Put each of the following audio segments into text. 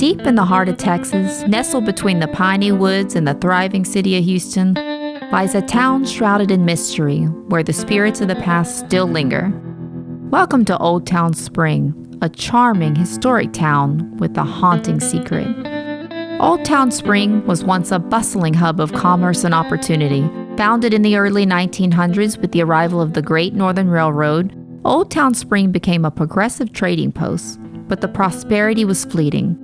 Deep in the heart of Texas, nestled between the piney woods and the thriving city of Houston, lies a town shrouded in mystery where the spirits of the past still linger. Welcome to Oldtown Spring, a charming, historic town with a haunting secret. Oldtown Spring was once a bustling hub of commerce and opportunity. Founded in the early 1900s with the arrival of the Great Northern Railroad, Oldtown Spring became a progressive trading post, but the prosperity was fleeting.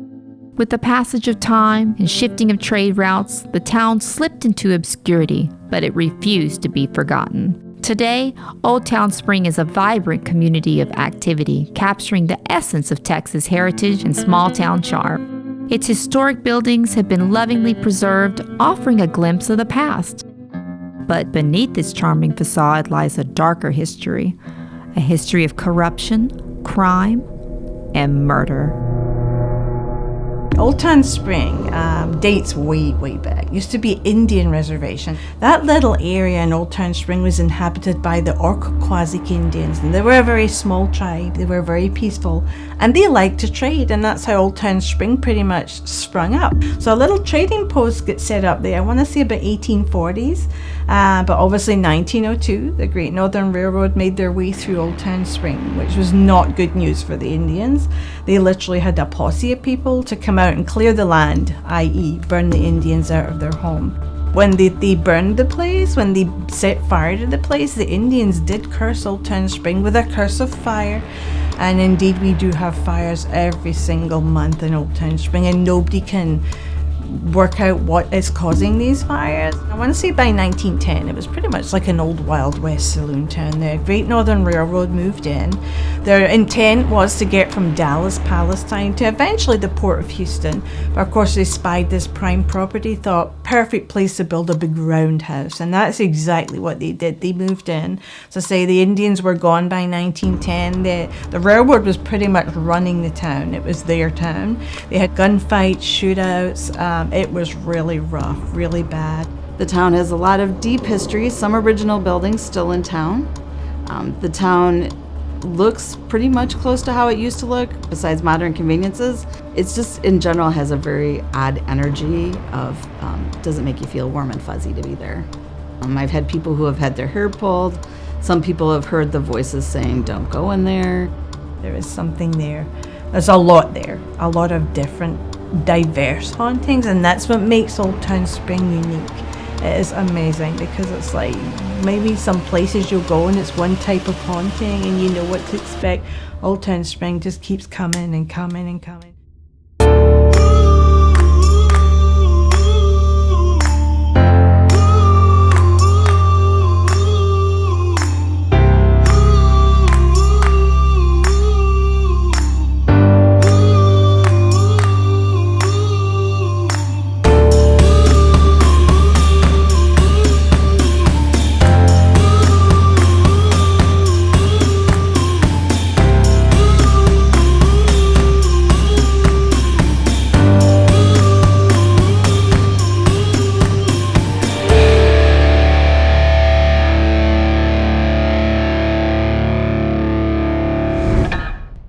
With the passage of time and shifting of trade routes, the town slipped into obscurity, but it refused to be forgotten. Today, Oldtown Spring is a vibrant community of activity, capturing the essence of Texas heritage and small-town charm. Its historic buildings have been lovingly preserved, offering a glimpse of the past. But beneath this charming facade lies a darker history, a history of corruption, crime, and murder. Oldtown Spring dates way back. Used to be Indian reservation. That little area in Oldtown Spring was inhabited by the Orcoquazic Indians, and they were a very small tribe. They were very peaceful, and they liked to trade, and that's how Oldtown Spring pretty much sprung up. So a little trading post gets set up there. I want to say about 1840s, but obviously 1902, the Great Northern Railroad made their way through Oldtown Spring, which was not good news for the Indians. They literally had a posse of people to come out and clear the land, i.e. burn the Indians out of their home. When they burned the place, when they set fire to the place, the Indians did curse Oldtown Spring with a curse of fire. And indeed, we do have fires every single month in Oldtown Spring, and nobody can work out what is causing these fires. I want to say by 1910, it was pretty much like an old Wild West saloon town. The Great Northern Railroad moved in. Their intent was to get from Dallas, Palestine to eventually the port of Houston. But of course, they spied this prime property, thought perfect place to build a big roundhouse. And that's exactly what they did. They moved in. So say the Indians were gone by 1910. The railroad was pretty much running the town. It was their town. They had gunfights, shootouts. It was really rough, really bad. The town has a lot of deep history, some original buildings still in town. The town looks pretty much close to how it used to look, besides modern conveniences. It's just, in general, has a very odd energy of, doesn't make you feel warm and fuzzy to be there. I've had people who have had their hair pulled. Some people have heard the voices saying, don't go in there. There is something there. There's a lot there, a lot of different diverse hauntings, and that's what makes Oldtown Spring unique. It is amazing because it's like maybe some places you'll go and it's one type of haunting and you know what to expect. Oldtown Spring just keeps coming and coming and coming.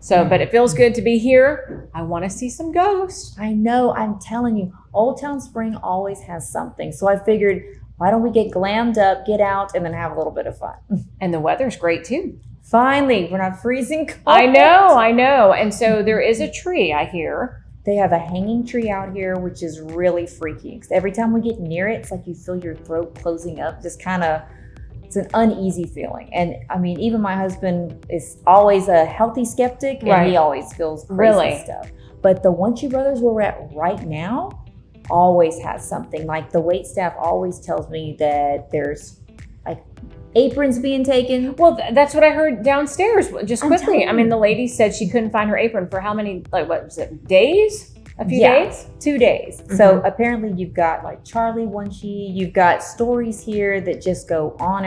So, but it feels good to be here. I want to see some ghosts. I know, I'm telling you, Oldtown Spring always has something. So I figured, why don't we get glammed up, get out, and then have a little bit of fun. And the weather's great too. Finally, we're not freezing cold. I know. And so there is a tree, I hear. They have a hanging tree out here, which is really freaky. Because every time we get near it, it's like you feel your throat closing up, just kind of, it's an uneasy feeling. And I mean, even my husband is always a healthy skeptic, and Right. he always feels crazy stuff. But the Wunsche brothers where we're at right now always has something. Like the wait staff always tells me that there's like aprons being taken. Well, that's what I heard downstairs just I'm quickly. telling I mean, you. the lady said she couldn't find her apron for how many, like, what was it, days? A few Yeah, days? 2 days. So apparently you've got like Charlie Wunsche, you've got stories here that just go on,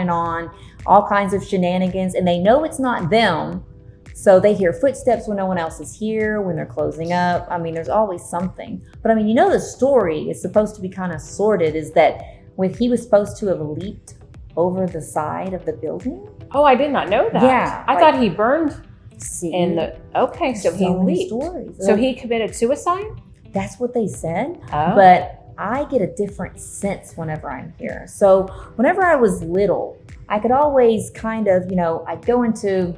all kinds of shenanigans, and they know it's not them. So they hear footsteps when no one else is here, when they're closing up. I mean, there's always something. But I mean, you know, the story is supposed to be kind of sordid, is that when he was supposed to have leaped over the side of the building. Oh, I did not know that. Yeah, I like- thought he burned See, in the, okay, so he many leaped. stories. So he committed suicide? That's what they said. Oh. But I get a different sense whenever I'm here. So whenever I was little, I could always kind of, I'd go into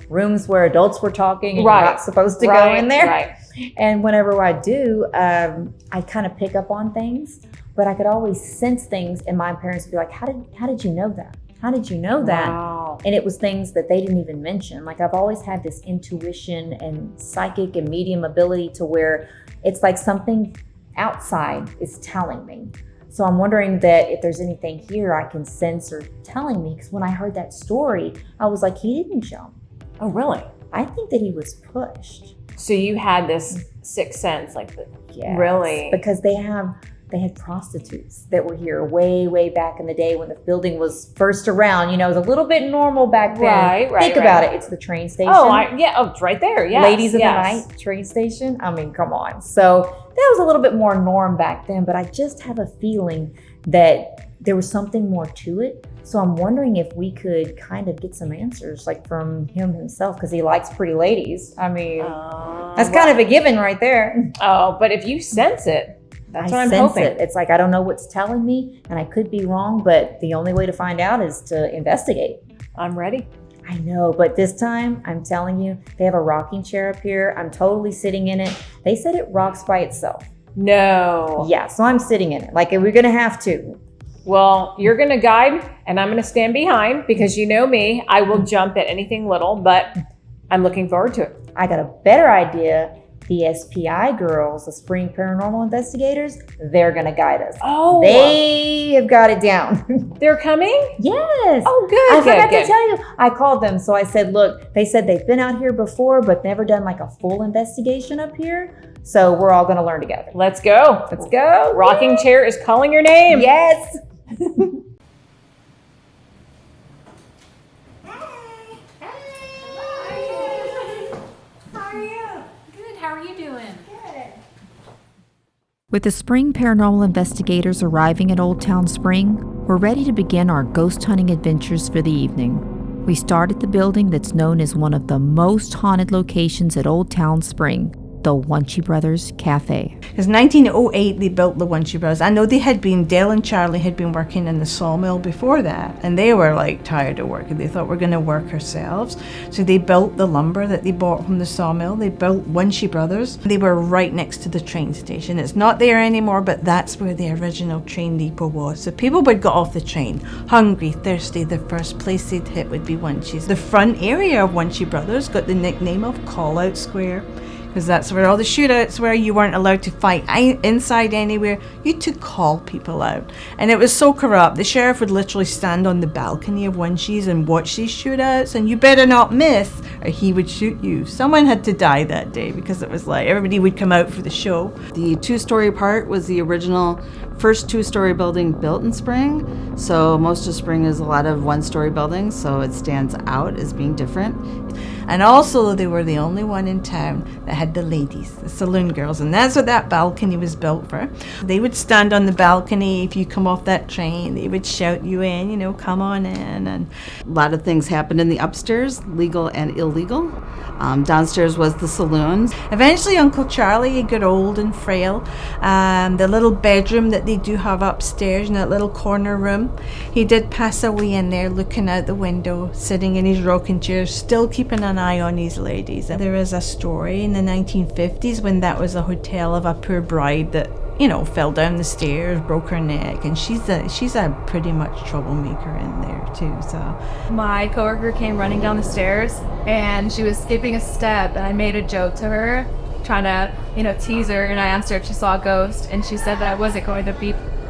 rooms where adults were talking and you're not supposed to go in there. Right. And whenever I do, I kind of pick up on things, but I could always sense things, and my parents would be like, how did you know that? How did you know that? Wow. And it was things that they didn't even mention. Like, I've always had this intuition and psychic and medium ability to where it's like something outside is telling me. So I'm wondering that if there's anything here I can sense or telling me, because when I heard that story, I was like, he didn't jump. Oh, really? I think that he was pushed. So you had this sixth sense, Yes, really? Because they had prostitutes that were here way back in the day when the building was first around. It was a little bit normal back then. Right. Think about it. It's the train station. It's right there. Yes. Ladies of the Night train station. I mean, come on. So that was a little bit more norm back then, but I just have a feeling that there was something more to it. So I'm wondering if we could kind of get some answers, like from him himself, because he likes pretty ladies. I mean, that's kind of a given right there. Oh, but if you sense it, that's what I'm sense hoping. it. It's like, I don't know what's telling me, and I could be wrong, but the only way to find out is to investigate. I'm ready. I know, but this time, I'm telling you, they have a rocking chair up here. I'm totally sitting in it. They said it rocks by itself. No. Yeah, so I'm sitting in it. Like, we're gonna have to. Well, you're going to guide and I'm going to stand behind, because you know me, I will jump at anything little, but I'm looking forward to it. I got a better idea. The SPI girls, the Spring Paranormal Investigators, they're gonna guide us. Oh. They have got it down. They're coming? Yes. Oh, good. I forgot to tell you. I called them. So I said, look, they said they've been out here before, but never done like a full investigation up here. So we're all gonna learn together. Let's go. Let's go. Rocking chair is calling your name. Yes. With the Spring Paranormal Investigators arriving at Oldtown Spring, we're ready to begin our ghost hunting adventures for the evening. We start at the building that's known as one of the most haunted locations at Oldtown Spring, the Wunsche Brothers Cafe. Because 1908 they built the Wunsche Brothers. I know Dale and Charlie had been working in the sawmill before that, and they were like tired of working. They thought, we're going to work ourselves. So they built the lumber that they bought from the sawmill. They built Wunsche Brothers. They were right next to the train station. It's not there anymore, but that's where the original train depot was. So people would get off the train hungry, thirsty. The first place they'd hit would be Wunsche's. The front area of Wunsche Brothers got the nickname of Call Out Square, because that's where all the shootouts were. You weren't allowed to fight inside anywhere. You had to call people out. And it was so corrupt. The sheriff would literally stand on the balcony of Wunsche's and watch these shootouts, and you better not miss or he would shoot you. Someone had to die that day, because it was like everybody would come out for the show. The two-story part was the original first two-story building built in Spring. So most of Spring is a lot of one-story buildings, so it stands out as being different. And also, they were the only one in town that had the ladies, the saloon girls, and that's what that balcony was built for. They would stand on the balcony. If you come off that train, they would shout you in, come on in. And a lot of things happened in the upstairs, legal and illegal. Downstairs was the saloon. Eventually, Uncle Charlie got old and frail. The little bedroom that they do have upstairs in that little corner room, he did pass away in there, looking out the window, sitting in his rocking chair, still keeping an eye on these ladies. There is a story in the 1950s when that was a hotel of a poor bride that, fell down the stairs, broke her neck, and she's a pretty much troublemaker in there too. So my coworker came running down the stairs and she was skipping a step, and I made a joke to her, trying to, tease her, and I asked her if she saw a ghost, and she said that I wasn't going to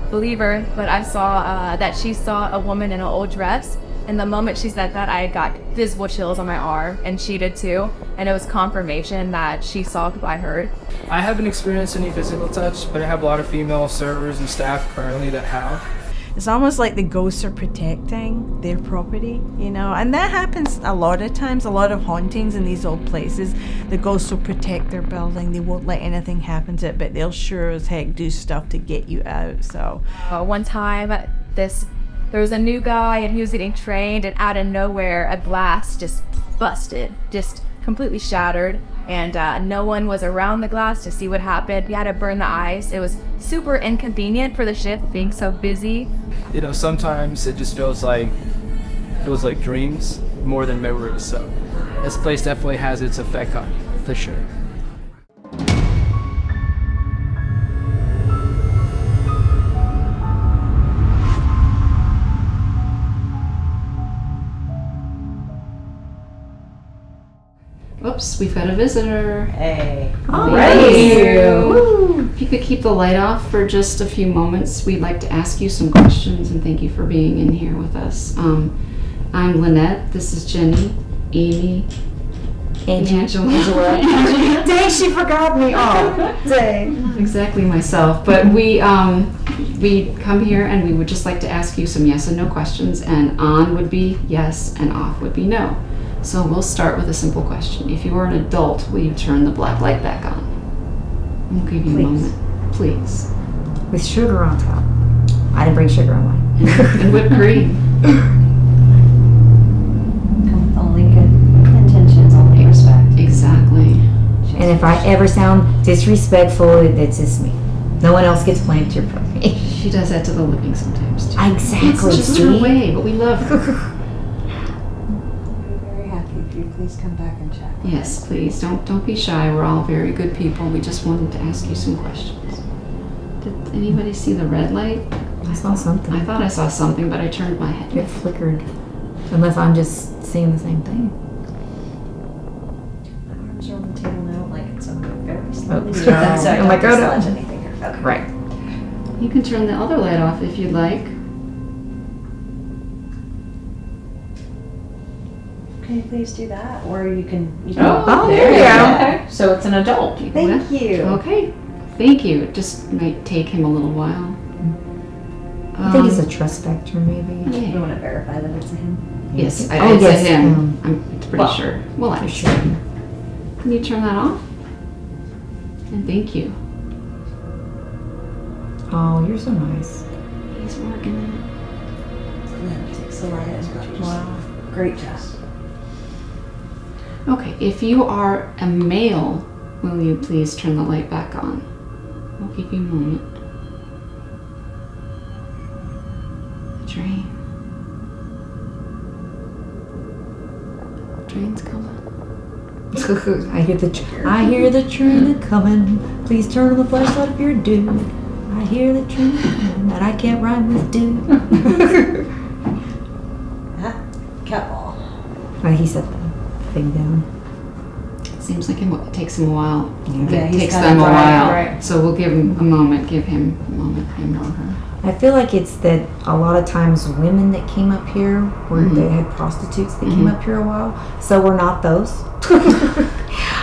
believe her, but I saw that she saw a woman in an old dress. And the moment she said that, I got visible chills on my arm, and she did too. And it was confirmation that she saw what I heard. I haven't experienced any physical touch, but I have a lot of female servers and staff currently that have. It's almost like the ghosts are protecting their property, and that happens a lot of times. A lot of hauntings in these old places, the ghosts will protect their building. They won't let anything happen to it, but they'll sure as heck do stuff to get you out. So one time, there was a new guy and he was getting trained, and out of nowhere a blast just busted, just completely shattered, and no one was around the glass to see what happened. We had to burn the ice. It was super inconvenient for the ship being so busy. You know, sometimes it just feels like dreams more than memories. So this place definitely has its effect on you, for sure. Oops, we've got a visitor. Hey. All right. If you could keep the light off for just a few moments, we'd like to ask you some questions, and thank you for being in here with us. I'm Lynette. This is Jenny, Amy, Angela. Dang, she forgot me. Oh, dang. Not exactly myself, but we come here and we would just like to ask you some yes and no questions, and on would be yes and off would be no. So we'll start with a simple question. If you were an adult, will you turn the black light back on? We'll give you a moment. Please. With sugar on top. I didn't bring sugar on mine. And whipped cream. Only good intentions, only respect. Exactly. And if I ever sound disrespectful, it's just me. No one else gets blamed to me. She does that to the living sometimes too. Exactly. It's just her way, but we love her. Please come back and check. Yes, please. Don't be shy. We're all very good people. We just wanted to ask you some questions. Did anybody see the red light? I saw something. I thought I saw something, but I turned my head. It flickered. Unless I'm just seeing the same thing. My arms are on the table now, like it's very slowly. Oh, That's so I oh my don't God. dislodge anything here. Okay. Right. You can turn the other light off if you'd like. Can you please do that? Or you can Oh, there you go. Okay. So it's an adult. You can Thank you. Okay. Thank you. It just might take him a little while. I think it's a trust factor, maybe. We Yeah. want to verify that it's him. Yes, Oh, it's yes, a him. I'm pretty well, sure. Well, I'm For sure. sure. Can you turn that off? And thank you. Oh, you're so nice. He's working Yeah, takes the light as much. Wow. Great job. it. Okay, if you are a male, will you please turn the light back on? I'll give you a moment. The train. Train's coming. I hear the train a coming. Please turn on the flashlight if you're dude. I hear the train a coming, that I can't rhyme with dude. Cat ball. He set the thing down. Seems like it takes him a while. Yeah, It he's takes gotta them a drive, while. right. So we'll give him a moment. Give him a moment, him or her. I feel like it's that a lot of times women that came up here were they had prostitutes that came up here a while, so we're not those.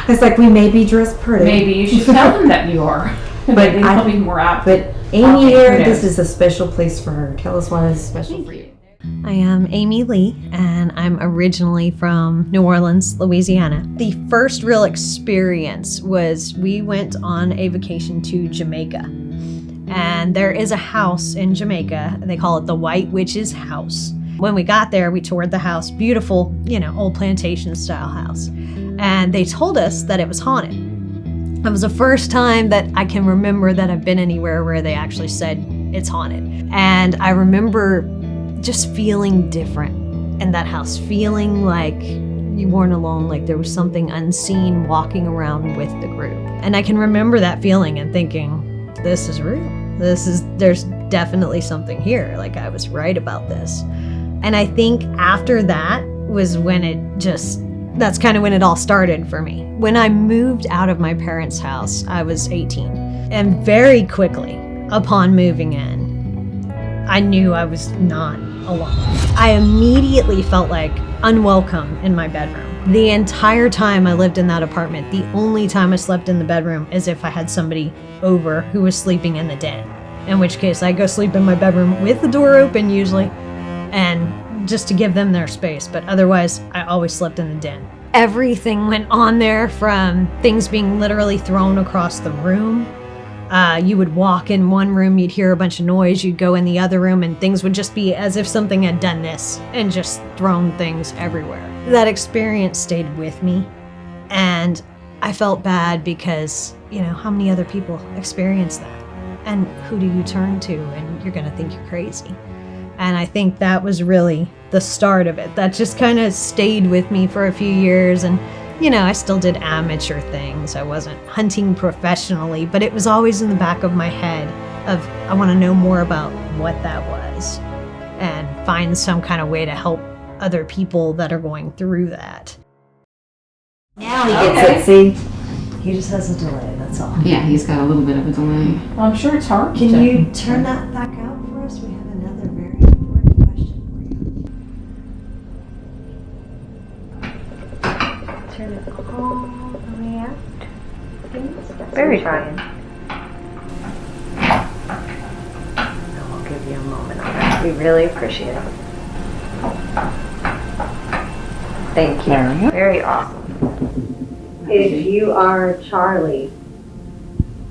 It's like we may be dressed pretty. Maybe you should tell them that you are. But Maybe I- they'll be more apt. But Amy Okay, here, who this knows? is a special place for her. Tell us why it's special for you. I am Amy Lee, and I'm originally from New Orleans, Louisiana. The first real experience was we went on a vacation to Jamaica. And there is a house in Jamaica. They call it the White Witch's House. When we got there, we toured the house. Beautiful, old plantation style house. And they told us that it was haunted. It was the first time that I can remember that I've been anywhere where they actually said it's haunted. And I remember just feeling different in that house, feeling like you weren't alone, like there was something unseen walking around with the group. And I can remember that feeling and thinking, this is real. There's definitely something here. Like I was right about this. And I think after that was when that's kind of when it all started for me. When I moved out of my parents' house, I was 18. And very quickly upon moving in, I knew I was not alone. I immediately felt like unwelcome in my bedroom. The entire time I lived in that apartment, the only time I slept in the bedroom is if I had somebody over who was sleeping in the den. In which case I go sleep in my bedroom with the door open usually, and just to give them their space, but otherwise I always slept in the den. Everything went on there, from things being literally thrown across the room. You would walk in one room, you'd hear a bunch of noise, you'd go in the other room, and things would just be as if something had done this and just thrown things everywhere. That experience stayed with me And I felt bad because, how many other people experience that? And who do you turn to? And you're going to think you're crazy. And I think that was really the start of it. That just kind of stayed with me for a few years. And, I still did amateur things. I wasn't hunting professionally, but it was always in the back of my head of, I want to know more about what that was and find some kind of way to help other people that are going through that. Now he gets it, see? He just has a delay, that's all. Yeah, he's got a little bit of a delay. Well, I'm sure it's hard. Can you turn that back out for us? We have another very important question for you. Turn it all the way out, please. Very trying. We'll give you a moment on that. We really appreciate it. Thank you. Very awesome. If you are Charlie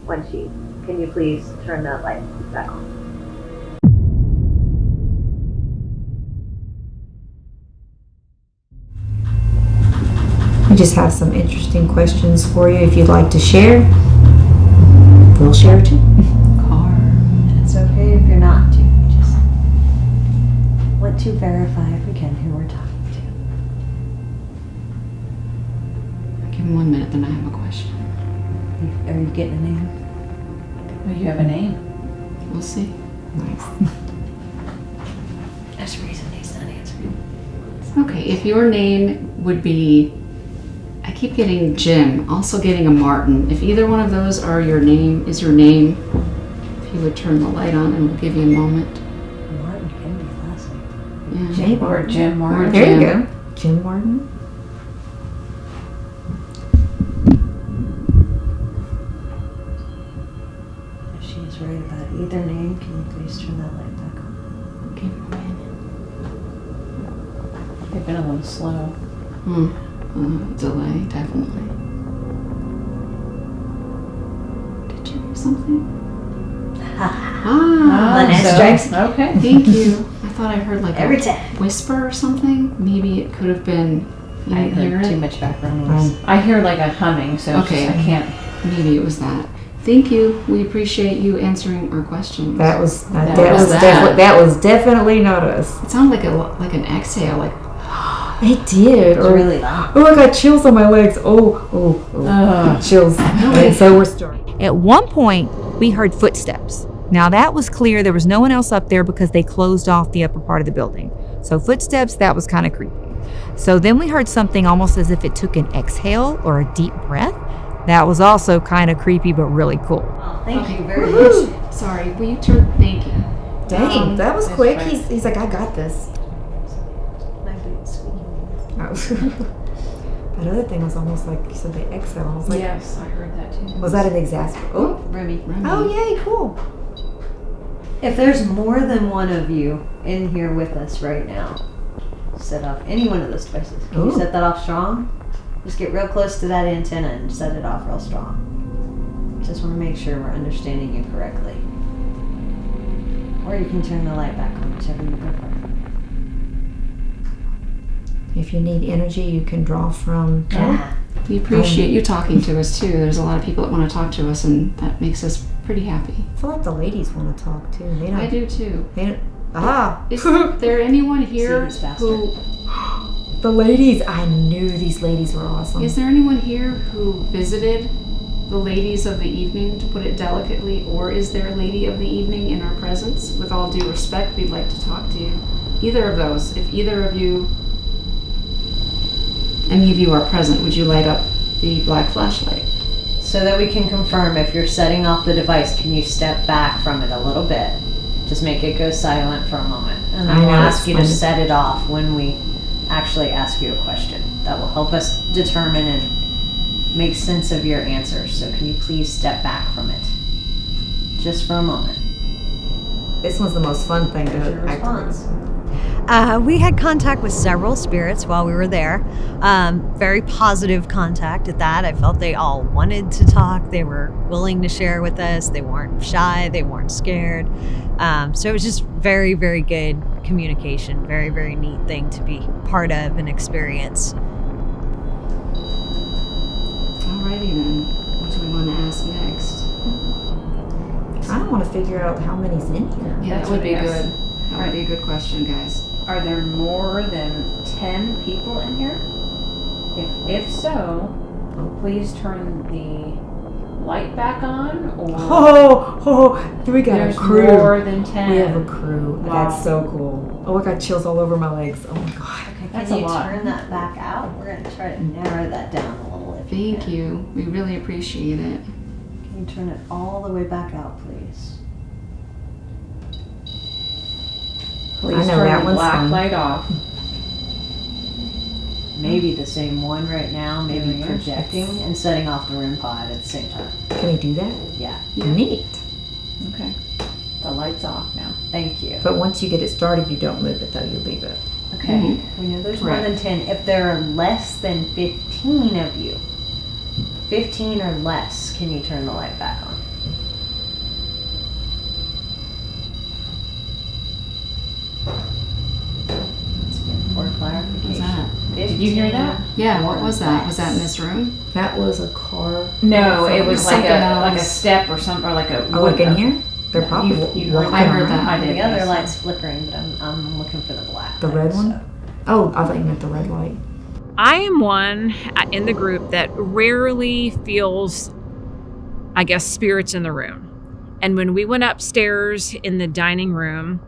Wunsche, can you please turn that light back on? We just have some interesting questions for you. If you'd like to share, we'll share too. It's okay if you're not to. We just want to verify if we can who we're talking to. Give him 1 minute, then I have a question. Are you getting a name? Well, you have a name. We'll see. Nice. That's the reason he's not answering. Okay, if your name would be, I keep getting Jim, also getting a Martin. If either one of those are your name, if you would turn the light on and we'll give you a moment. Martin can be last name. Yeah. Jay Or Martin. Jim Martin. There you go. Jim Martin. If she is right about either name, can you please turn that light back on? Give him a minute. They've been a little slow. Delay, definitely. Did you hear something? Lynette strikes. Okay. Thank you. I thought I heard like Every a time. whisper or something. Maybe it could have been. You I didn't hear heard it? too much background noise. I hear like a humming, so it's Okay. just, I can't. Maybe it was that. Thank you. We appreciate you answering our questions. That was That that was definitely not us. It sounded like an exhale, like It did. It's really loud. Oh, I got chills on my legs. Oh. Chills. And so we're starting. At one point, we heard footsteps. Now that was clear. There was no one else up there because they closed off the upper part of the building. So footsteps, that was kind of creepy. So then we heard something almost as if it took an exhale or a deep breath. That was also kind of creepy, but really cool. Thank you very much. sorry, will you turn? Thank you. Dang, that was quick. right. He's like, I got this. That other thing was almost like you said, the exhale. I was like, Yes, I heard that too. was that an exasperate? Oh, Remy. oh, yay, cool. If there's more than one of you in here with us right now, set off any one of those devices. Can you set that off strong? Just get real close to that antenna and set it off real strong. Just want to make sure we're understanding you correctly. Or you can turn the light back on, whichever you prefer. If you need energy, you can draw from. Yeah. We appreciate you talking to us too. There's a lot of people that want to talk to us, and that makes us pretty happy. I feel like the ladies want to talk too. They don't. I do too. They don't. Ah. Is there anyone here who? The ladies. I knew these ladies were awesome. Is there anyone here who visited the ladies of the evening, to put it delicately, or is there a lady of the evening in our presence? With all due respect, we'd like to talk to you. Either of those. If either of you, any of you are present, would you light up the black flashlight? So that we can confirm if you're setting off the device, can you step back from it a little bit? Just make it go silent for a moment. And then we'll ask you to set it off when we actually ask you a question. That will help us determine and make sense of your answers. So can you please step back from it? Just for a moment. This was the most fun thing to activate. We had contact with several spirits while we were there. Very positive contact at that. I felt they all wanted to talk. They were willing to share with us. They weren't shy. They weren't scared. So it was just very, very good communication. Very, very neat thing to be part of and experience. Alrighty then. What do we want to ask next? I don't want to figure out how many's in here. Yeah, that would be good. That would be a good question, guys. Are there more than 10 people in here? If so, please turn the light back on, or We got there's a crew. more than 10. We have a crew. Wow. That's so cool. Oh, I got chills all over my legs. Oh my god. Okay, That's can a you lot. turn that back out? We're going to try to narrow that down a little. If Thank can. you. We really appreciate it. Can you turn it all the way back out, please? Please I know turn that the one's black fun. light off. Maybe the same one right now, maybe There we go. projecting and setting off the REM pod at the same time. Can we do that? Yeah, Neat. Okay. The light's off now. thank you. But once you get it started, you don't move it though. You leave it. Okay, we know there's more than 10. If there are less than 15 of you, 15 or less, can you turn the light back on? Once again, for clarification. What was that? Did you hear that? Yeah, what or was that? Was that in less. this room? That was a car. No, it was like Something a else. step or something, or like a. Oh, like in here? They're No, probably you heard walking I heard around. that. I did. The other yes. light's flickering, but I'm looking for the black The light, red one? so- Oh, I thought you meant the red light. I am one in the group that rarely feels, I guess, spirits in the room. And when we went upstairs in the dining room,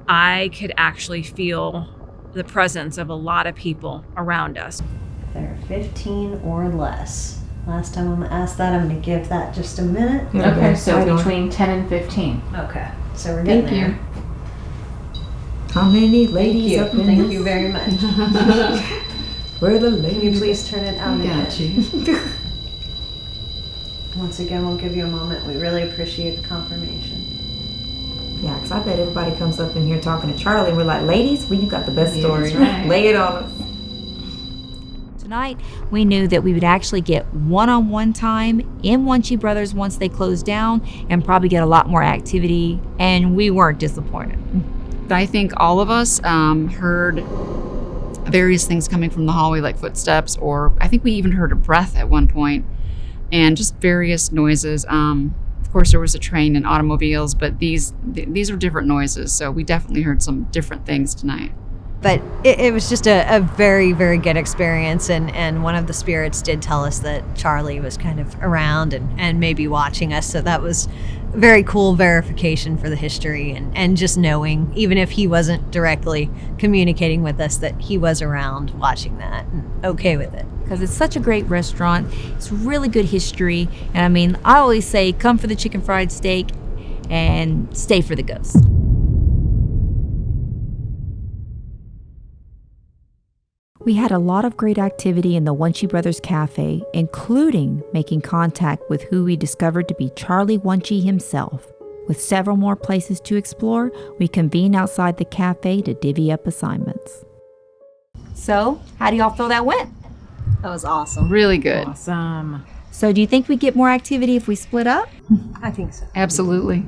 I could actually feel the presence of a lot of people around us. If there are 15 or less. Last time I'm asked that, I'm going to give that just a minute. Okay, so I don't- between 10 and 15. Okay, so we're getting Thank you. there. How many Thank ladies you. up in Thank this? you very much. Where are the Can you ladies? please turn it out again? Got you. Once again, we'll give you a moment. We really appreciate the confirmation. Yeah, because I bet everybody comes up in here talking to Charlie and we're like, ladies, well, you got the best Yeah, story. that's right. Lay it on us. Tonight, we knew that we would actually get one-on-one time in Wunsche Brothers once they closed down and probably get a lot more activity, and we weren't disappointed. I think all of us heard various things coming from the hallway, like footsteps, or I think we even heard a breath at one point, and just various noises. Of course, there was a train and automobiles, but these were different noises, so we definitely heard some different things tonight. But it was just a very, very good experience. And one of the spirits did tell us that Charlie was kind of around and maybe watching us. So that was very cool verification for the history and just knowing, even if he wasn't directly communicating with us, that he was around watching that and okay with it. Because it's such a great restaurant. It's really good history. And I mean, I always say, come for the chicken fried steak and stay for the ghost. We had a lot of great activity in the Wunsche Brothers Cafe, including making contact with who we discovered to be Charlie Wunsche himself. With several more places to explore, we convened outside the cafe to divvy up assignments. So, how do y'all feel that went? That was awesome. Really good. Awesome. So, do you think we get more activity if we split up? I think so. Absolutely.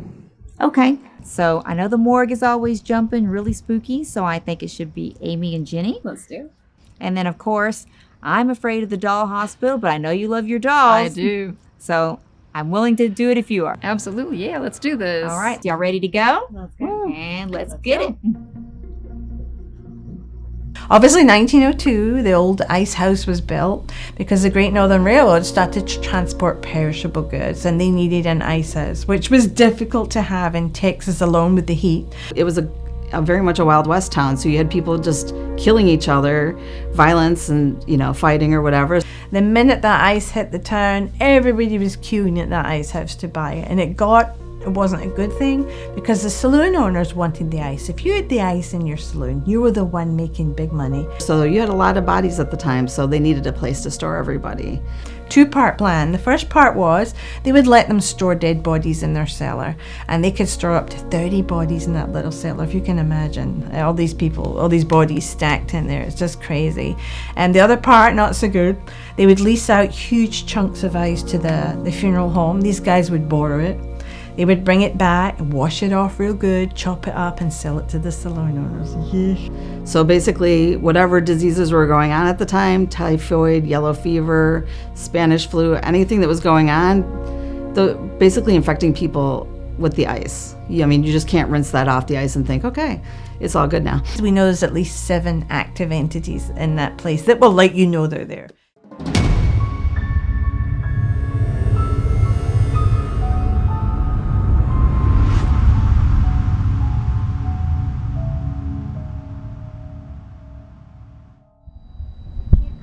Okay. So, I know the morgue is always jumping, really spooky, so I think it should be Amy and Jenny. Let's do. And then, of course, I'm afraid of the doll hospital, but I know you love your dolls. I do. So, I'm willing to do it if you are. Absolutely. Yeah, let's do this. All right. Y'all ready to go? Let's go. And let's get it. Obviously, 1902, the old ice house was built because the Great Northern Railroad started to transport perishable goods and they needed an ice house, which was difficult to have in Texas alone with the heat. It was a very much a Wild West town, so you had people just killing each other, violence and, fighting or whatever. The minute that ice hit the town, everybody was queuing at that ice house to buy it. And it wasn't a good thing because the saloon owners wanted the ice. If you had the ice in your saloon, you were the one making big money. So you had a lot of bodies at the time, so they needed a place to store everybody. Two-part plan. The first part was they would let them store dead bodies in their cellar, and they could store up to 30 bodies in that little cellar, if you can imagine. All these people, all these bodies stacked in there. It's just crazy. And the other part, not so good, they would lease out huge chunks of ice to the funeral home. These guys would borrow it. They would bring it back, wash it off real good, chop it up, and sell it to the salon owners. So basically, whatever diseases were going on at the time, typhoid, yellow fever, Spanish flu, anything that was going on, basically infecting people with the ice. I mean, you just can't rinse that off the ice and think, okay, it's all good now. We know there's at least 7 active entities in that place that will let you know they're there.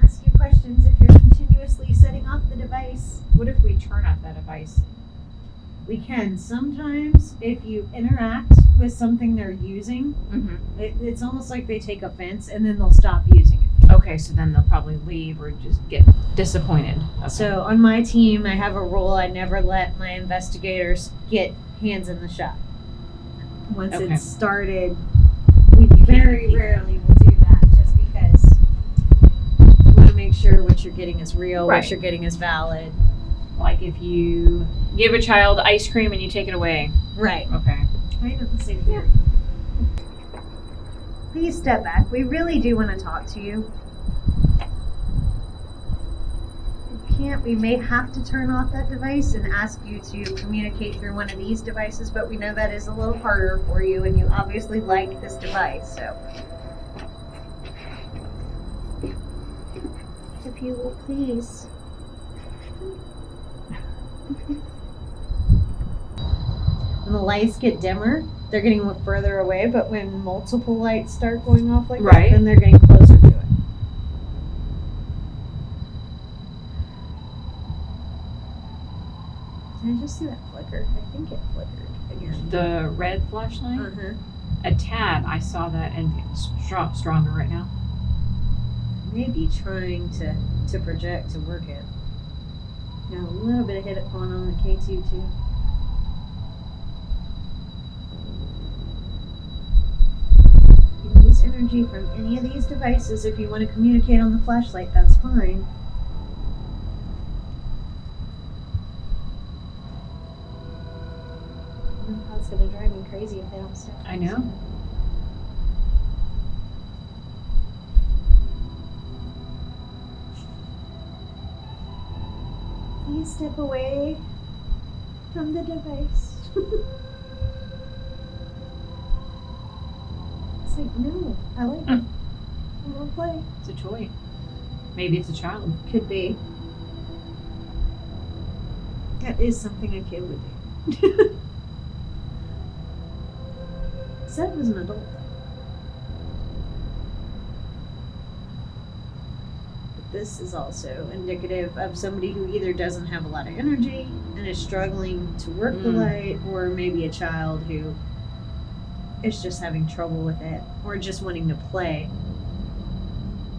Ask you questions if you're continuously setting off the device. What if we turn off that device? We can. Sometimes if you interact with something they're using, it's almost like they take offense and then they'll stop using it. Okay, so then they'll probably leave or just get disappointed. Okay. So on my team, I have a rule: I never let my investigators get hands in the shop. Once it's started, we very rarely will do that, just because you want to make sure what you're getting is real, what you're getting is valid. Like if you give a child ice cream and you take it away. Right. Okay. Kind of the same thing. Please step back. We really do want to talk to you. We may have to turn off that device and ask you to communicate through one of these devices, but we know that is a little harder for you, and you obviously like this device, so. If you will please. When the lights get dimmer, they're getting further away, but when multiple lights start going off like that, then they're getting closer to it. Can I just see that flicker? I think it flickered again. The red flashlight? A tad. I saw that and it's stronger right now. Maybe trying to project to work it. Got a little bit of hit going on the K2 too. You can use energy from any of these devices if you want to communicate on the flashlight, that's fine. It's going to drive me crazy if they don't stop. I know. Please step away from the device. It's like, no, I like it. I want to play. It's a toy. Maybe it's a child. Could be. That is something a kid would do. Said was an adult. But this is also indicative of somebody who either doesn't have a lot of energy and is struggling to work the light, or maybe a child who is just having trouble with it, or just wanting to play.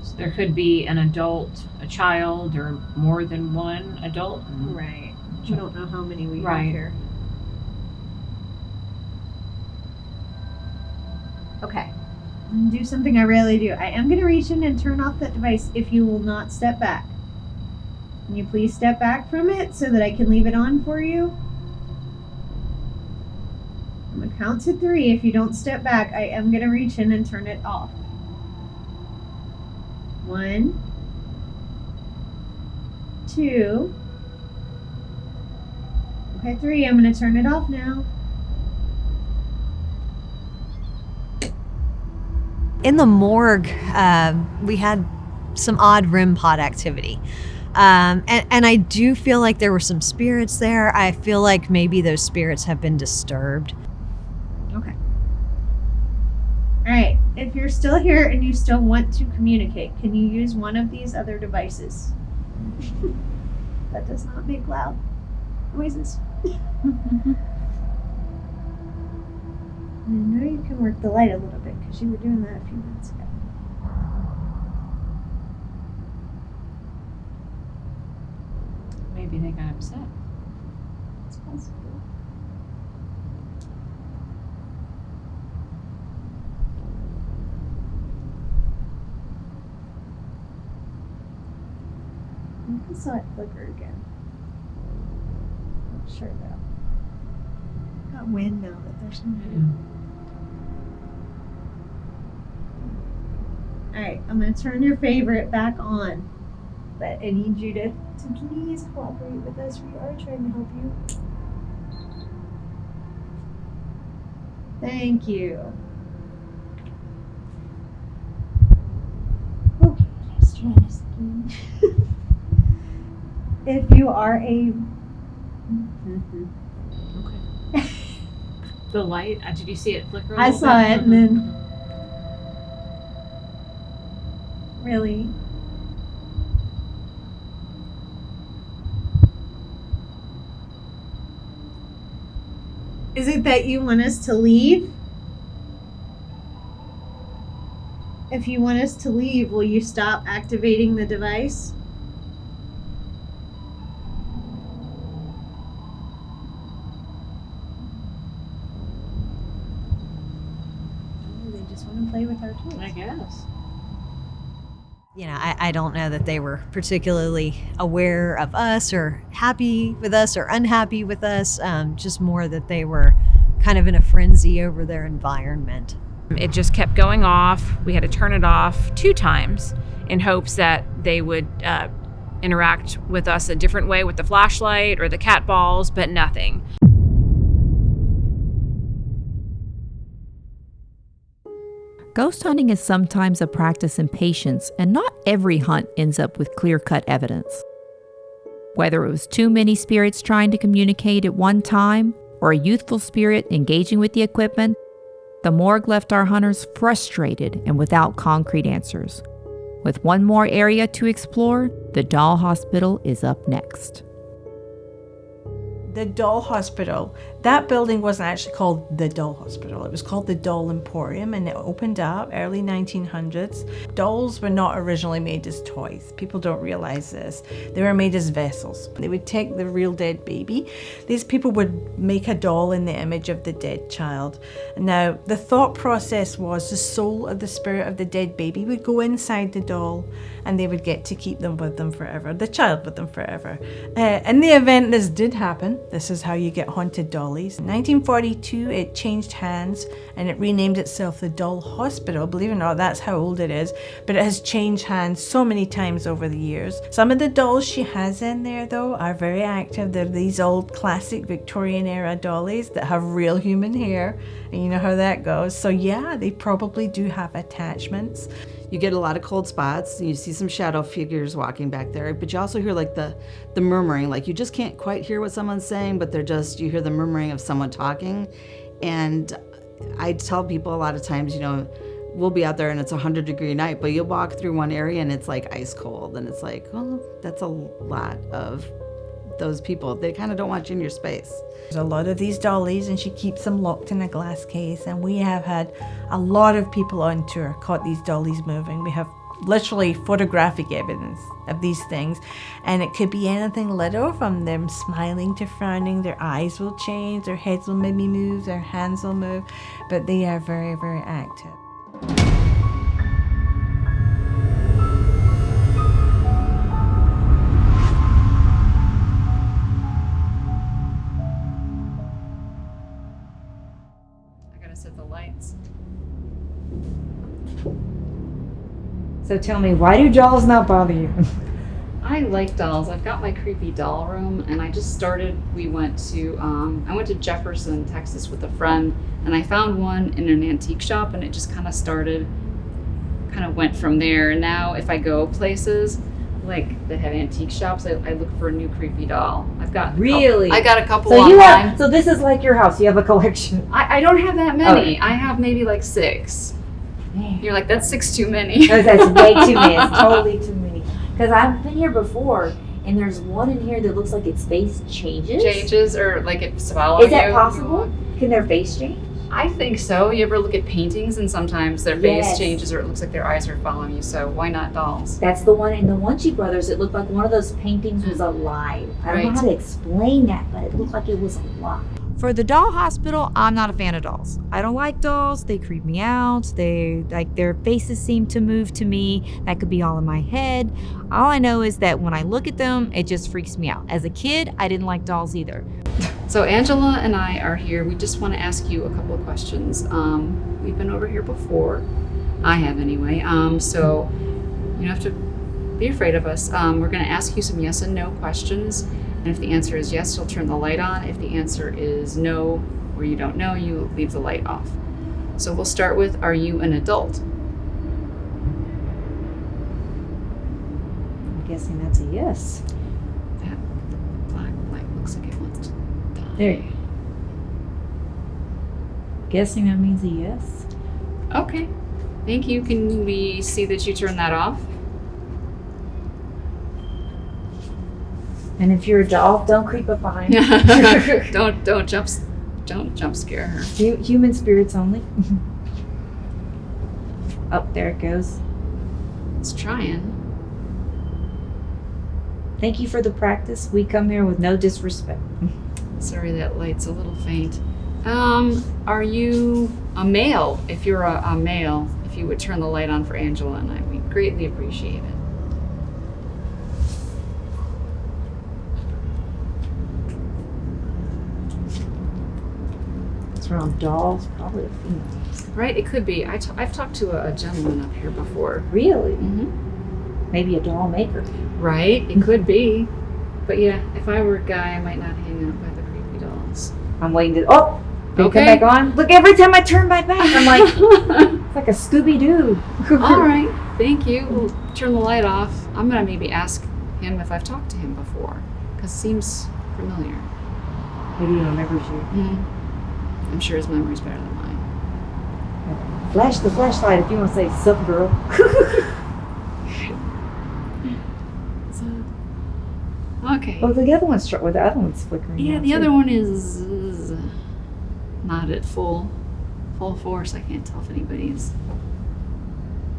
So there could be an adult, a child, or more than one adult. Right. You don't know how many we have here. Okay. I'm gonna do something I rarely do. I am going to reach in and turn off that device if you will not step back. Can you please step back from it so that I can leave it on for you? I'm going to count to 3. If you don't step back, I am going to reach in and turn it off. 1, 2. Okay, 3. I'm going to turn it off now. In the morgue, we had some odd REM pod activity. And I do feel like there were some spirits there. I feel like maybe those spirits have been disturbed. Okay. All right. If you're still here and you still want to communicate, can you use one of these other devices? That does not make loud noises. I know you can work the light a little bit because you were doing that a few minutes ago. Maybe they got upset. It's possible. I saw it flicker again. Not sure though. that wind now that there's no. All right, I'm gonna turn your favorite back on, but I need you to please cooperate with us. We are trying to help you. Thank you. Okay, let's try this again. If you are a Okay. The light, did you see it flicker a I little saw bit? it and then really. Is it that you want us to leave? If you want us to leave, will you stop activating the device? They just want to play with our toys. I guess. You know, I don't know that they were particularly aware of us or happy with us or unhappy with us, just more that they were kind of in a frenzy over their environment. It just kept going off. We had to turn it off 2 times in hopes that they would interact with us a different way with the flashlight or the cat balls, but nothing. Ghost hunting is sometimes a practice in patience, and not every hunt ends up with clear-cut evidence. Whether it was too many spirits trying to communicate at one time, or a youthful spirit engaging with the equipment, the morgue left our hunters frustrated and without concrete answers. With one more area to explore, the Doll Hospital is up next. The Doll Hospital, that building wasn't actually called the Doll Hospital. It was called the Doll Emporium, and it opened up early 1900s. Dolls were not originally made as toys. People don't realize this. They were made as vessels. They would take the real dead baby. These people would make a doll in the image of the dead child. Now, the thought process was the soul of the spirit of the dead baby would go inside the doll, and they would get to keep them with them forever, the child with them forever. In the event this did happen, this is how you get haunted dollies. In 1942, it changed hands and it renamed itself the Doll Hospital. Believe it or not, that's how old it is, but it has changed hands so many times over the years. Some of the dolls she has in there, though, are very active. They're these old classic Victorian era dollies that have real human hair, and you know how that goes. So yeah, they probably do have attachments. You get a lot of cold spots. You see some shadow figures walking back there, but you also hear like the murmuring. Like you just can't quite hear what someone's saying, but you hear the murmuring of someone talking. And I tell people a lot of times, you know, we'll be out there and it's 100-degree night, but you'll walk through one area and it's like ice cold, and it's like, well, that's a lot of those people. They kind of don't want you in your space. There's a lot of these dollies, and she keeps them locked in a glass case, and we have had a lot of people on tour caught these dollies moving. We have literally photographic evidence of these things, and it could be anything little from them smiling to frowning. Their eyes will change, their heads will maybe move, their hands will move, but they are very, very active. The lights. So tell me, why do dolls not bother you? I like dolls. I've got my creepy doll room, and I went to Jefferson, Texas with a friend, and I found one in an antique shop, and it just kind of went from there. And now if I go places like that have antique shops, I look for a new creepy doll. I got a couple online. So this is like your house. You have a collection. I don't have that many. Okay. I have maybe like 6. Man. You're like, that's 6 too many. No, that's way too many. It's totally too many. Because I've been here before, and there's one in here that looks like its face changes. Changes, or like it's following you. Is that possible? Can their face change? I think so. You ever look at paintings and sometimes their face changes, or it looks like their eyes are following you, so why not dolls? That's the one in the Wunsche brothers. It looked like one of those paintings was alive. I don't know how to explain that, but it looked like it was alive. For the Doll Hospital, I'm not a fan of dolls. I don't like dolls. They creep me out. Their faces seem to move to me. That could be all in my head. All I know is that when I look at them, it just freaks me out. As a kid, I didn't like dolls either. So Angela and I are here. We just want to ask you a couple of questions. We've been over here before. I have anyway. So you don't have to be afraid of us. We're going to ask you some yes and no questions. And if the answer is yes, you'll turn the light on. If the answer is no, or you don't know, you leave the light off. So we'll start with, are you an adult? I'm guessing that's a yes. That black light looks like it wants to die. There. Guessing that means a yes. Okay. Thank you. Can we see that you turn that off? And if you're a doll, don't creep up behind me. Don't jump scare her. Human spirits only. Oh, there it goes. It's trying. Thank you for the practice. We come here with no disrespect. Sorry, that light's a little faint. Are you a male? If you're a male, if you would turn the light on for Angela and I, we'd greatly appreciate it. Around dolls, probably a female. Right, it could be. I've talked to a gentleman up here before. Really? Mm-hmm. Maybe a doll maker. Right, it could be. But yeah, if I were a guy, I might not hang out by the creepy dolls. I'm waiting to. Oh, did okay. It come back on? Look, every time I turn my back, I'm like, it's like a Scooby-Doo. All right, thank you. We'll turn the light off. I'm gonna maybe ask him if I've talked to him before, because it seems familiar. Maybe he remembers you. Mm-hmm. I'm sure his memory's better than mine. Flash the flashlight if you want to say, sup, girl. Okay. Oh, the other one's flickering. Yeah, the other one is not at full force. I can't tell if anybody's.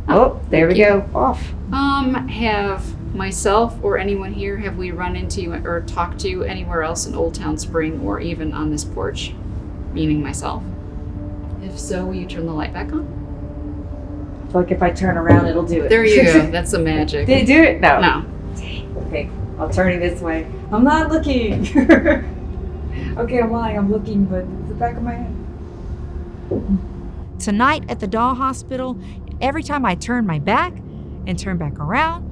Oh, there we go. Off. Have myself or anyone here, have we run into you or talked to you anywhere else in Oldtown Spring or even on this porch? Meaning myself. If so, will you turn the light back on? I feel like if I turn around, it'll do it. There you go. That's the magic. Did it do it? No. No. Okay, I'll turn it this way. I'm not looking. Okay, I'm lying. I'm looking, but it's the back of my head. Tonight at the doll hospital, every time I turned my back and turned back around,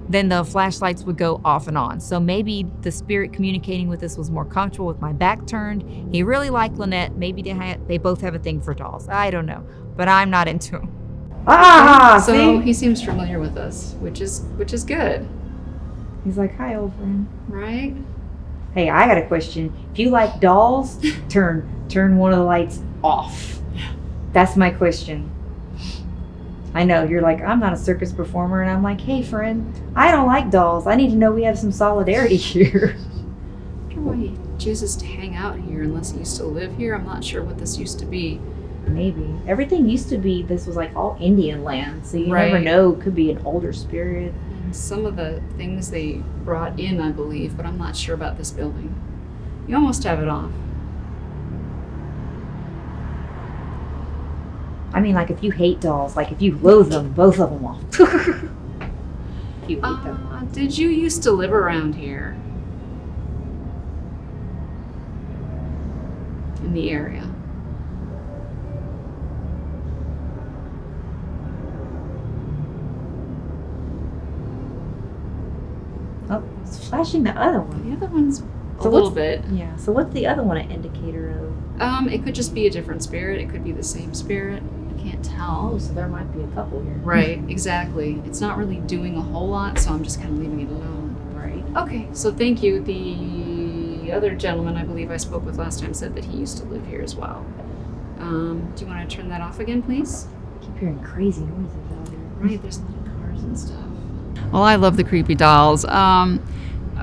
then the flashlights would go off and on. So maybe the spirit communicating with us was more comfortable with my back turned. He really liked Lynette. Maybe they both have a thing for dolls. I don't know, but I'm not into them. So see? He seems familiar with us, which is good. He's like, hi, old friend. Right? Hey, I got a question. If you like dolls, turn one of the lights off. That's my question. I know, you're like, I'm not a circus performer, and I'm like, hey friend, I don't like dolls. I need to know we have some solidarity here. I wonder why he chooses to hang out here unless he used to live here. I'm not sure what this used to be. Maybe. Everything used to be, this was like all Indian land, so you never know, it could be an older spirit. And some of the things they brought in, I believe, but I'm not sure about this building. You almost have it off. I mean, like, if you hate dolls, like, if you loathe them, both of them off. If you hate them. Did you used to live around here? In the area? Oh, it's flashing the other one. The other one's a little bit. Yeah, so what's the other one an indicator of? It could just be a different spirit. It could be the same spirit. I can't tell. Oh, so there might be a couple here. Right, exactly. It's not really doing a whole lot, so I'm just kind of leaving it alone. Right. Okay, so thank you. The other gentleman I believe I spoke with last time said that he used to live here as well. Do you want to turn that off again, please? I keep hearing crazy noises out here. Right, there's a lot of cars and stuff. Well, I love the creepy dolls.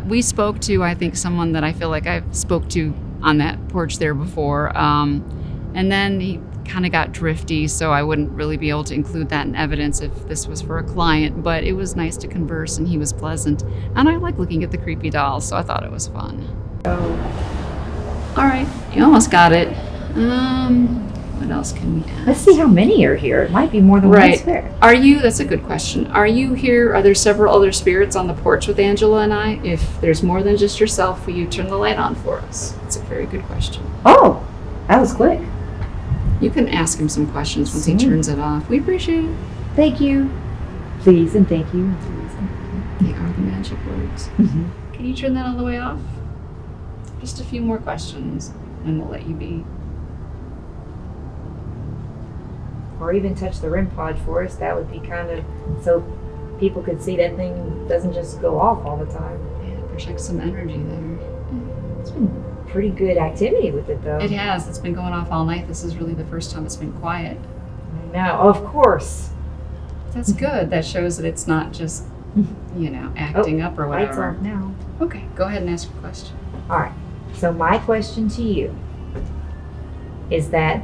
We spoke to, I think, someone that I feel like I've spoke to on that porch there before. And then he kind of got drifty, so I wouldn't really be able to include that in evidence if this was for a client, but it was nice to converse and he was pleasant. And I like looking at the creepy dolls, so I thought it was fun. All right, you almost got it. Let What else can we ask? Let's see how many are here. It might be more than Right. one's there. That's a good question. Are you here? Are there several other spirits on the porch with Angela and I? If there's more than just yourself, will you turn the light on for us? That's a very good question. Oh, that was quick. You can ask him some questions once he turns it off. We appreciate it. Thank you. Please and thank you. They are the magic words. Mm-hmm. Can you turn that all the way off? Just a few more questions, and we'll let you be. Or even touch the REM pod for us. That would be kind of so people could see that thing doesn't just go off all the time. Yeah, project some energy there. It's been pretty good activity with it, though. It has. It's been going off all night. This is really the first time it's been quiet. I know, of course. That's good. That shows that it's not just, acting up or Lights whatever. off now. Okay, go ahead and ask your question. All right. So my question to you is that,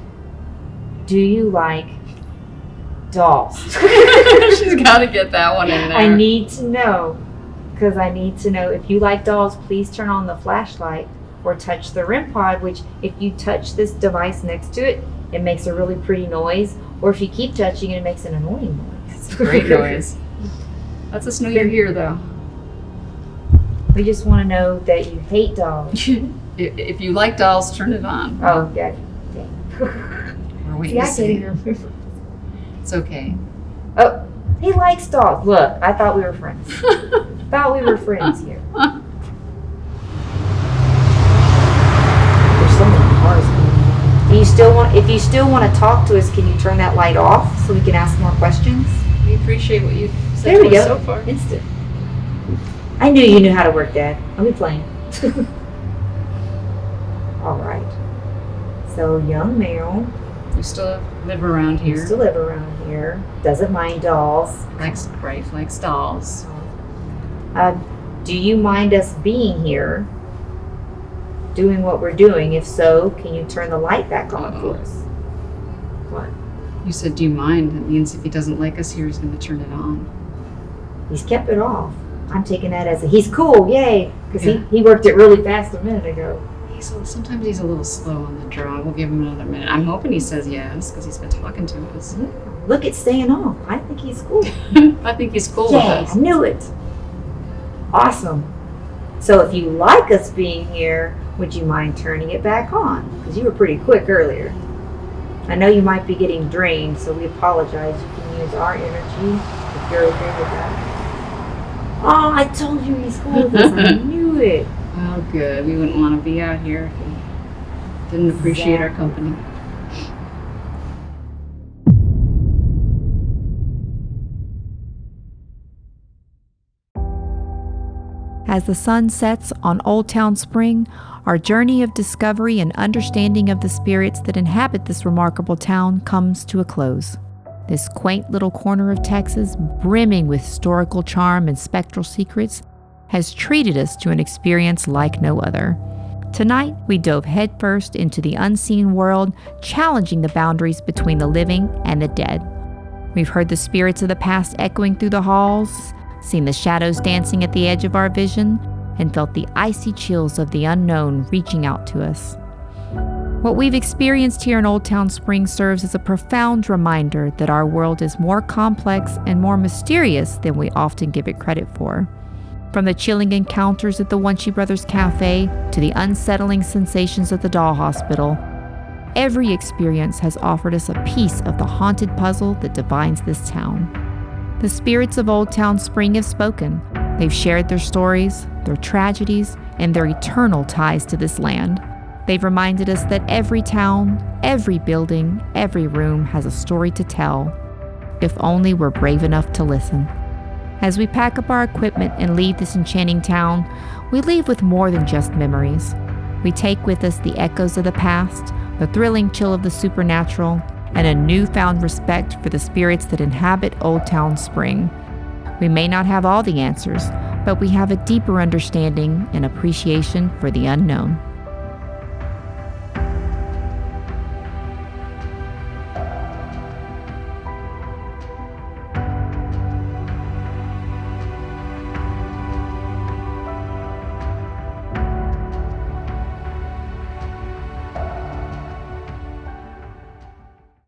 do you like dolls? She's got to get that one in there. I need to know, because I need to know if you like dolls, please turn on the flashlight or touch the REM pod, which if you touch this device next to it, it makes a really pretty noise. Or if you keep touching it, it makes an annoying noise. It's a great noise. Lets us know you're here, though. We just want to know that you hate dolls. If you like dolls, turn it on. Oh, yeah. We're waiting to see. It's okay. Oh, he likes dogs. Look, I thought we were friends. Thought we were friends here. There's so many cars. If you still want to talk to us, can you turn that light off so we can ask more questions? We appreciate what you've said There we to us go. so far. Instant. I knew you knew how to work that. I'll be playing. All right. So, young male. You still live around here. Used to live around here. Doesn't mind dolls. Likes dolls. Do you mind us being here, doing what we're doing? If so, can you turn the light back on for us? What? You said, do you mind? That means if he doesn't like us here, he's going to turn it on. He's kept it off. I'm taking that as he's cool, yay, because he worked it really fast a minute ago. Sometimes he's a little slow on the draw. We'll give him another minute. I'm hoping he says yes, because he's been talking to us. Yeah. Look at staying off. I think he's cool. I think he's cool with us. I knew it. Awesome. So if you like us being here, would you mind turning it back on? Because you were pretty quick earlier. I know you might be getting drained, so we apologize. You can use our energy if you're okay with that. Oh, I told you he's cool with us. I knew it. Oh, good. We wouldn't want to be out here if we didn't appreciate our company. As the sun sets on Oldtown Spring, our journey of discovery and understanding of the spirits that inhabit this remarkable town comes to a close. This quaint little corner of Texas, brimming with historical charm and spectral secrets, has treated us to an experience like no other. Tonight, we dove headfirst into the unseen world, challenging the boundaries between the living and the dead. We've heard the spirits of the past echoing through the halls, seen the shadows dancing at the edge of our vision, and felt the icy chills of the unknown reaching out to us. What we've experienced here in Oldtown Spring serves as a profound reminder that our world is more complex and more mysterious than we often give it credit for. From the chilling encounters at the Wunsche Brothers Cafe to the unsettling sensations at the doll hospital, every experience has offered us a piece of the haunted puzzle that defines this town. The spirits of Oldtown Spring have spoken. They've shared their stories, their tragedies, and their eternal ties to this land. They've reminded us that every town, every building, every room has a story to tell, if only we're brave enough to listen. As we pack up our equipment and leave this enchanting town, we leave with more than just memories. We take with us the echoes of the past, the thrilling chill of the supernatural, and a newfound respect for the spirits that inhabit Oldtown Spring. We may not have all the answers, but we have a deeper understanding and appreciation for the unknown.